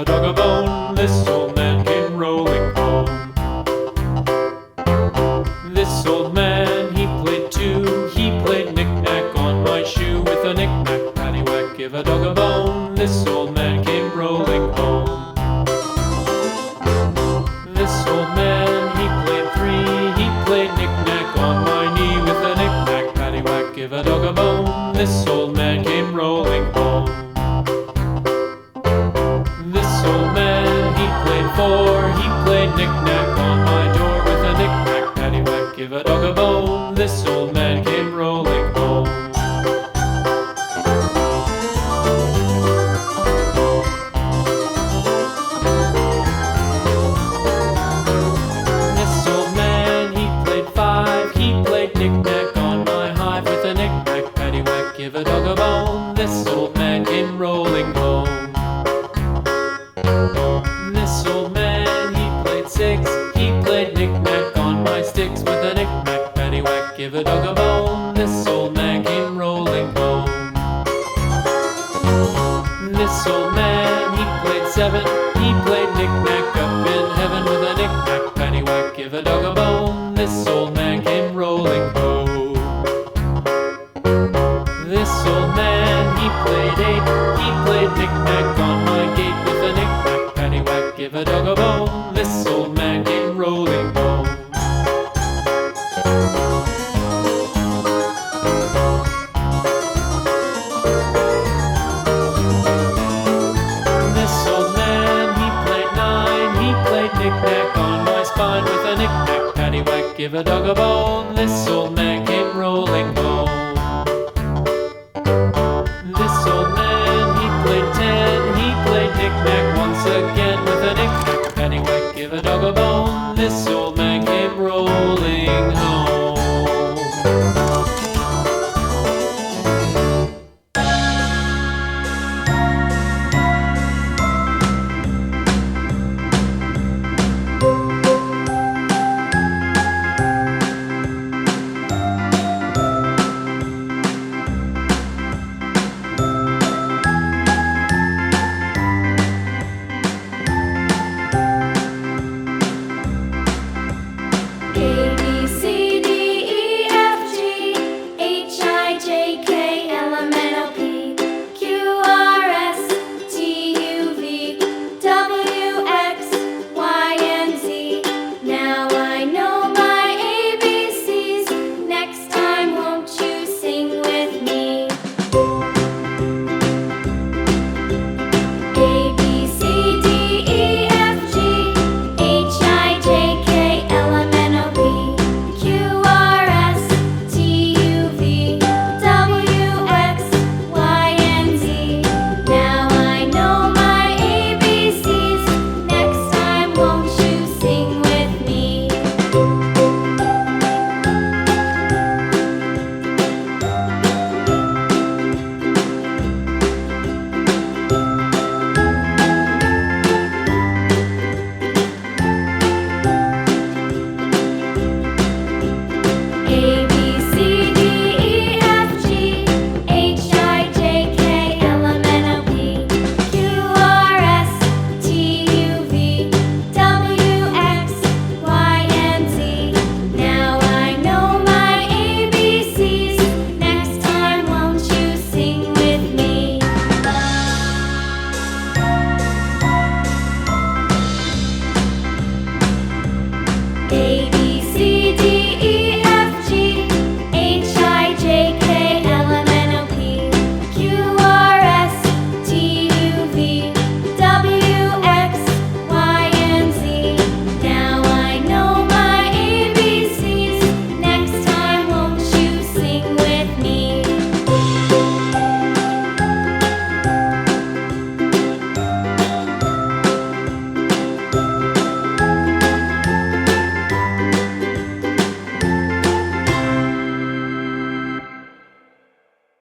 a dog a bone. This old man came rolling home. This old man, he played too. He played knick-knack on my shoe. With a knick-knack, paddywhack, give a dog a bone. This old man came rolling home. This old man, he played three. He played knick-knack on my knee. With a knick-knack, paddywhack, give a dog a bone. This old man came rolling home. This old man, he played four. He played knick-knack on my door. With a knick-knack, paddywhack, give a dog a bone. This old man came rolling home. This old man, he played five. He played knick-knack on my hive. With a knick-knack, paddywhack, give a dog a bone. This old man came rolling home. This old man, he played six. He played knick-knack on my sticks. With a knick-knack, paddywhack, give a dog a bone. This old man came rolling home. This old man, he played seven. He played knick-knack up in heaven. With a knick-knack, paddywhack, give a dog a bone. This old man came rolling home. This old man, he played eight. He played knick-knack on my gate. With a knick-knack, paddywhack, give a dog a bone. This old man came rolling home. This old man, he played nine. He played knick-knack on my spine. With a knick-knack, paddywhack, give a dog a bone. This old man came rolling home.